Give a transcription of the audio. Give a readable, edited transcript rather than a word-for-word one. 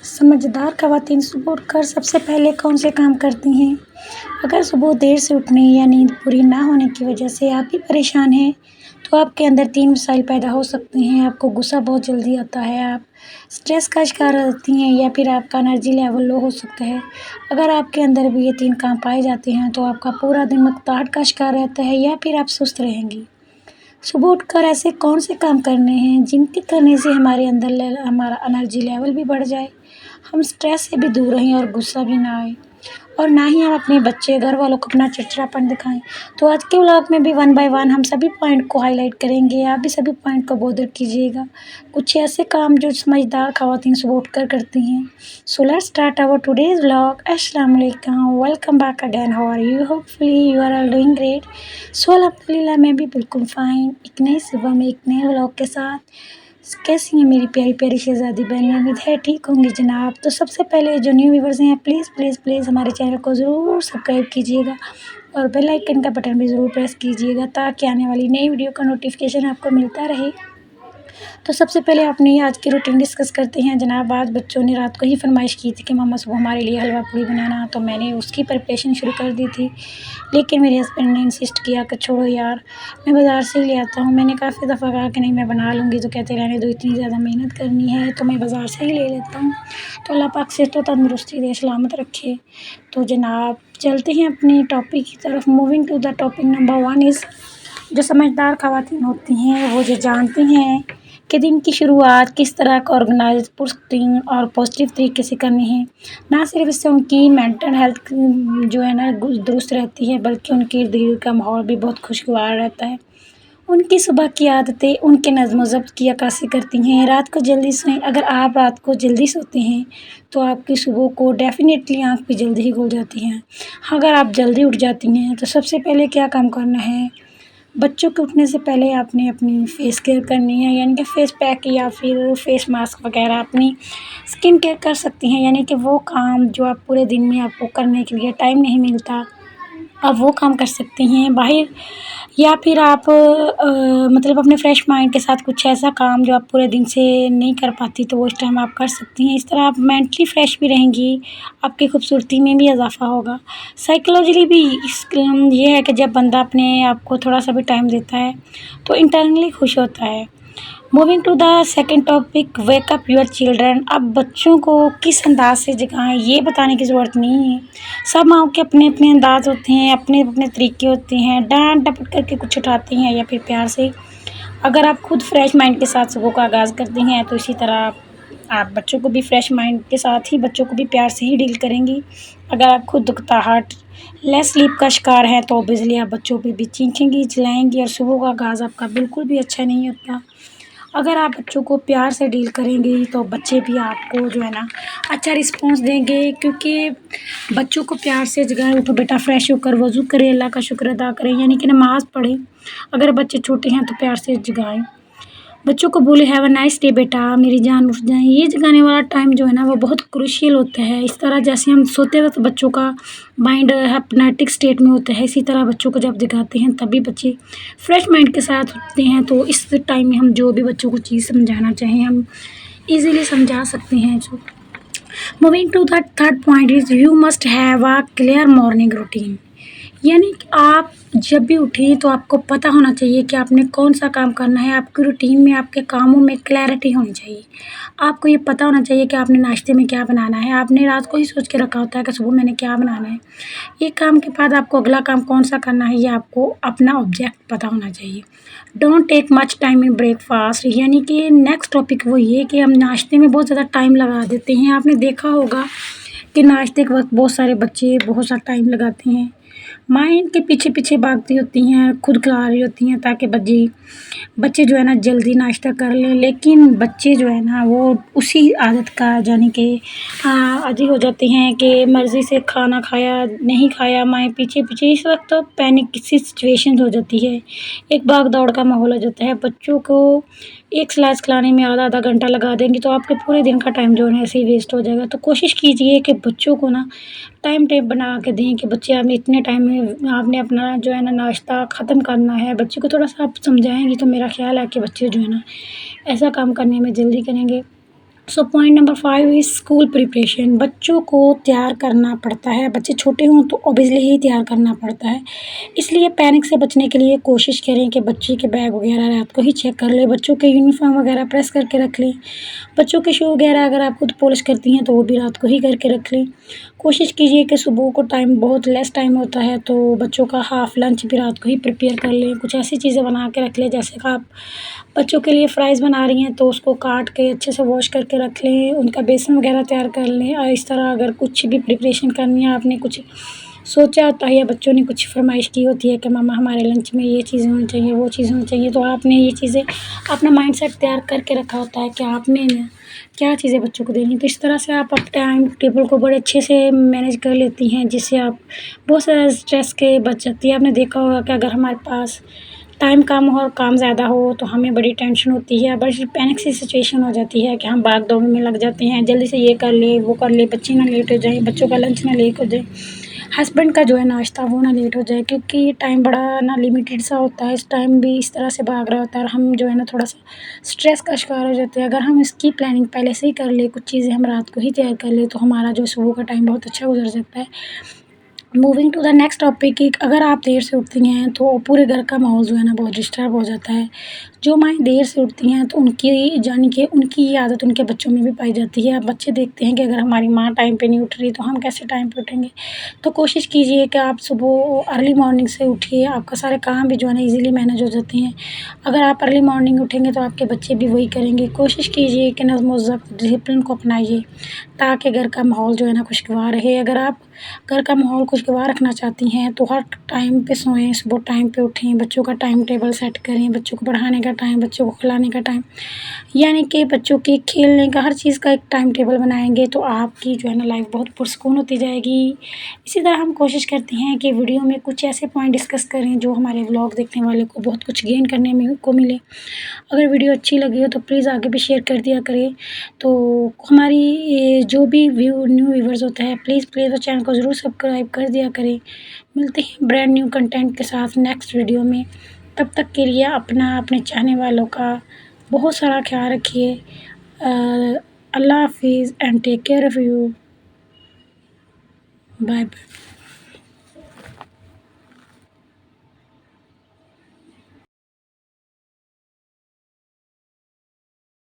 समझदार ख़वातीन सुबह उठकर सबसे पहले कौन से काम करती हैं? अगर सुबह देर से उठने या नींद पूरी ना होने की वजह से आप भी परेशान हैं, तो आपके अंदर 3 मसाइल पैदा हो सकते हैं। आपको गुस्सा बहुत जल्दी आता है, आप स्ट्रेस का शिकार रहती हैं या फिर आपका एनर्जी लेवल लो हो सकता है। अगर आपके अंदर भी ये 3 काम पाए जाते हैं, तो आपका पूरा दिन थकावट का शिकार रहता है या फिर आप सुस्त रहेंगी। सुबह उठकर ऐसे कौन से काम करने हैं जिनके करने से हमारे अंदर हमारा एनर्जी लेवल भी बढ़ जाए, हम स्ट्रेस से भी दूर रहें और गुस्सा भी ना आए और ना ही हम अपने बच्चे घर वालों को अपना चिड़चिड़ापन दिखाएं। तो आज के व्लॉग में भी वन बाय वन हम सभी पॉइंट को हाईलाइट करेंगे। आप भी सभी पॉइंट को बॉदर कीजिएगा। कुछ ऐसे काम जो समझदार ख़वातीन सुबह उठकर करती हैं। So let's start our today's vlog. अस्सलाम वालेकुम, welcome back again. How are you? Hopefully you are all doing great. So अल्हम्दुलिल्लाह मैं भी बिल्कुल फ़ाइन। एक नई सुबह में एक नए व्लॉग के साथ। कैसी हैं मेरी प्यारी प्यारी शहज़ादी बहनें? उम्मीद है ठीक होंगी जनाब। तो सबसे पहले जो न्यू व्यूवर्स हैं, प्लीज़ प्लीज़ प्लीज़ हमारे चैनल को ज़रूर सब्सक्राइब कीजिएगा और बेल आइकन का बटन भी ज़रूर प्रेस कीजिएगा ताकि आने वाली नई वीडियो का नोटिफिकेशन आपको मिलता रहे। तो सबसे पहले अपनी आज की रूटीन डिस्कस करते हैं जनाब। आज बच्चों ने रात को ही फरमाइश की थी कि मम्मा सुबह हमारे लिए हलवा पूड़ी बनाना, तो मैंने उसकी प्रिपरेशन शुरू कर दी थी। लेकिन मेरे हस्बैंड ने इंसिस्ट किया कि छोड़ो यार, मैं बाज़ार से ही ले आता हूँ। मैंने काफ़ी दफ़ा कहा कि नहीं मैं बना लूँगी, तो कहते रहने दो, इतनी ज़्यादा मेहनत करनी है तो मैं बाज़ार से ही ले लेता हूँ। तो अल्लाह पाक से तो तंदुरुस्ती दे, सलामत रखे। तो जनाब चलते हैं अपनी टॉपिक की तरफ। Moving to the topic number 1 is, जो समझदार ख़वातीन होती हैं वो जो जानती हैं कि दिन की शुरुआत किस तरह का ऑर्गेनाइज़, पुरस्क्रीन और पॉजिटिव तरीके से करनी है। ना सिर्फ इससे उनकी मेंटल हेल्थ जो है ना दुरुस्त रहती है, बल्कि उनके इर्द-गिर्द का माहौल भी बहुत खुशगवार रहता है। उनकी सुबह की आदतें उनके नज़्म व ज़ब्त की अक्कासी करती हैं। रात को जल्दी सोएं। अगर आप रात को जल्दी सोते हैं, तो आपकी सुबह को डेफ़िनेटली आँख भी जल्दी ही खुल जाती हैं। अगर आप जल्दी उठ जाती हैं, तो सबसे पहले क्या काम करना है? बच्चों के उठने से पहले आपने अपनी फ़ेस केयर करनी है, यानी कि फ़ेस पैक या फिर फ़ेस मास्क वगैरह अपनी स्किन केयर कर सकती हैं। यानी कि वो काम जो आप पूरे दिन में आपको करने के लिए टाइम नहीं मिलता, आप वो काम कर सकती हैं बाहर। या फिर आप मतलब अपने फ्रेश माइंड के साथ कुछ ऐसा काम जो आप पूरे दिन से नहीं कर पाती, तो वो इस टाइम आप कर सकती हैं। इस तरह आप मेंटली फ्रेश भी रहेंगी, आपकी खूबसूरती में भी इज़ाफ़ा होगा। साइकोलॉजिकली भी ये है कि जब बंदा अपने आप को थोड़ा-सा भी टाइम देता है, तो इंटरनली खुश होता है। Moving to the second topic, wake up your children. अब बच्चों को किस अंदाज़ से जगाएँ, ये बताने की ज़रूरत नहीं है। सब माँओं के अपने-अपने अंदाज़ होते हैं, अपने-अपने तरीके होते हैं। डाँट-डपट करके कुछ उठाती हैं या फिर प्यार से। अगर आप खुद फ्रेश माइंड के साथ सुबह का आगाज़ करती हैं, तो इसी तरह आप बच्चों को भी फ्रेश माइंड के साथ ही बच्चों को भी प्यार से ही डील करेंगी। अगर आप खुद उकताहट, लेस स्लीप का शिकार हैं, तो ऑब्वियसली आप बच्चों पे भी चीखेंगी, चिल्लाएँगी और सुबह का आगाज़ आपका बिल्कुल भी अच्छा नहीं होता। अगर आप बच्चों को प्यार से डील करेंगी, तो बच्चे भी आपको जो है ना अच्छा रिस्पॉन्स देंगे, क्योंकि बच्चों को प्यार से जगाएँ, उठो बेटा फ्रेश होकर वज़ू करें, अल्लाह का शुक्र अदा करें, यानी कि नमाज़ पढ़ें। अगर बच्चे छोटे हैं तो प्यार से जगाएँ। बच्चों को बोले हैव अ नाइस डे बेटा, मेरी जान उठ जाएँ। ये जगाने वाला टाइम जो है ना वो बहुत क्रूशियल होता है। इस तरह जैसे हम सोते वक़्त बच्चों का माइंड हिप्नोटिक स्टेट में होता है, इसी तरह बच्चों को जब जगाते हैं तभी बच्चे फ्रेश माइंड के साथ उठते हैं। तो इस टाइम में हम जो भी बच्चों को चीज़ समझाना चाहें, हम ईज़िली समझा सकते हैं। So moving to the third point is, you must have a clear morning routine. यानी कि आप जब भी उठें तो आपको पता होना चाहिए कि आपने कौन-सा काम करना है। आपकी रूटीन में, आपके कामों में क्लैरिटी होनी चाहिए। आपको ये पता होना चाहिए कि आपने नाश्ते में क्या बनाना है। आपने रात को ही सोच के रखा होता है कि सुबह मैंने क्या बनाना है। एक काम के बाद आपको अगला काम कौन-सा करना है, ये आपको अपना ऑब्जेक्ट पता होना चाहिए। Don't take much time in breakfast. यानी कि नेक्स्ट टॉपिक वो ये कि हम नाश्ते में बहुत ज़्यादा टाइम लगा देते हैं। आपने देखा होगा कि नाश्ते के वक़्त बहुत सारे बच्चे बहुत सा टाइम लगाते हैं। माएँ इनके पीछे-पीछे भागती होती हैं, खुद खिला रही होती हैं ताकि बच्चे जो है ना जल्दी नाश्ता कर लें। लेकिन बच्चे जो है ना वो उसी आदत का यानी कि आदी हो जाते हैं कि मर्ज़ी से खाना खाया, नहीं खाया, माएँ पीछे-पीछे। इस वक़्त तो पैनिक सी सिचुएशन हो जाती है, एक भाग-दौड़ का माहौल हो जाता है। बच्चों को एक स्लाइस खिलाने में आधा-आधा घंटा लगा देंगी, तो आपके पूरे दिन का टाइम जो है ना ऐसे ही वेस्ट हो जाएगा। तो कोशिश कीजिए कि बच्चों को ना टाइम टेबल बना के दें कि बच्चे आपने इतने टाइम में आपने अपना जो है ना नाश्ता ख़त्म करना है। बच्चे को थोड़ा-सा आप समझाएँगी तो मेरा ख़्याल है कि बच्चे जो है ना ऐसा काम करने में जल्दी करेंगे। So point number 5 is school preparation. बच्चों को तैयार करना पड़ता है, बच्चे छोटे हों तो ऑब्वियसली ही तैयार करना पड़ता है। इसलिए पैनिक से बचने के लिए कोशिश करें कि बच्चे के बैग वगैरह रात को ही चेक कर लें, बच्चों के यूनिफ़ॉर्म वगैरह प्रेस करके रख लें। बच्चों के शू वगैरह अगर आप खुद पॉलिश करती हैं तो वो भी रात को ही करके रख लें। कोशिश कीजिए कि सुबह को टाइम बहुत लेस टाइम होता है तो बच्चों का हाफ़ लंच भी रात को ही प्रिपेयर कर लें। कुछ ऐसी चीज़ें बना के रख लें, जैसे कि आप बच्चों के लिए फ्राइज़ बना रही हैं तो उसको काट के अच्छे से वॉश करके रख लें, उनका बेसन वगैरह तैयार कर लें। और इस तरह अगर कुछ भी प्रिपरेशन करनी है, आपने कुछ सोचा होता है या बच्चों ने कुछ फ़रमाइश की होती है कि मम्मा हमारे लंच में ये चीज़ें होनी चाहिए, वो चीज़ होनी चाहिए, तो आपने ये चीज़ें अपना माइंडसेट तैयार करके रखा होता है कि आपने ना क्या चीज़ें बच्चों को देनी है। तो इस तरह से आप अपने टाइम टेबल को बड़े अच्छे से मैनेज कर लेती हैं, जिससे आप बहुत सारा स्ट्रेस के बच सकती हैं। आपने देखा होगा कि अगर हमारे पास टाइम कम हो और काम ज़्यादा हो तो हमें बड़ी टेंशन होती है, बड़ी पैनिक सी सिचुएशन हो जाती है कि हम भाग-दौड़ में लग जाते हैं, जल्दी से ये कर लें, वो कर लें, बच्चे ना लेट हो जाएँ, बच्चों का लंच ना लेट हो जाए, हस्बैंड का जो है नाश्ता वो ना लेट हो जाए, क्योंकि ये टाइम बड़ा ना लिमिटेड सा होता है। इस टाइम भी इस तरह से भाग रहा होता है और हम जो है ना थोड़ा-सा स्ट्रेस का शिकार हो जाते हैं। अगर हम इसकी प्लानिंग पहले से ही कर लें, कुछ चीज़ें हम रात को ही तैयार कर लें, तो हमारा जो सुबह का टाइम बहुत अच्छा गुज़र सकता है। Moving to the next topic कि अगर आप देर से उठती हैं तो पूरे घर का माहौल जो है ना बहुत डिस्टर्ब हो जाता है। जो माएँ देर से उठती हैं तो उनकी यानी कि उनकी ये आदत उनके बच्चों में भी पाई जाती है। अब बच्चे देखते हैं कि अगर हमारी माँ टाइम पे नहीं उठ रही तो हम कैसे टाइम पे उठेंगे। तो कोशिश कीजिए कि आप सुबह अर्ली मॉर्निंग से उठिए, आपका सारे काम भी जो है ना ईज़िली मैनेज हो जाते हैं। अगर आप अर्ली मॉर्निंग उठेंगे तो आपके बच्चे भी वही करेंगे। कोशिश कीजिए कि नज़्म और ज़ब्त डिसिप्लिन को अपनाइए, ताकि घर का माहौल जो है ना खुशगवार रहे। अगर आप घर का माहौल खुशगवार रखना चाहती हैं तो हर टाइम पे सोएं, सुबह टाइम पे उठें, बच्चों का टाइम टेबल सेट करें, बच्चों को पढ़ाने का टाइम, बच्चों को खिलाने का टाइम, यानी कि बच्चों के खेलने का हर चीज़ का एक टाइम टेबल बनाएँगे तो आपकी जो है ना लाइफ़ बहुत पुरसुकून होती जाएगी। इसी तरह हम कोशिश करते हैं कि वीडियो में कुछ ऐसे पॉइंट डिस्कस करें जो हमारे व्लॉग देखने वाले को बहुत कुछ गेन करने में को मिले। अगर वीडियो अच्छी लगी हो तो प्लीज़ आगे भी शेयर कर दिया करें। तो हमारी ये जो भी न्यू व्यूअर्स होते हैं प्लीज़ वो चैनल को ज़रूर सब्सक्राइब कर दिया करें। मिलते हैं ब्रांड न्यू कंटेंट के साथ नेक्स्ट वीडियो में। तब तक के लिए अपना, अपने चाहने वालों का बहुत सारा ख़्याल रखिए। अल्लाह हाफ़िज़ and take care of you. Bye bye.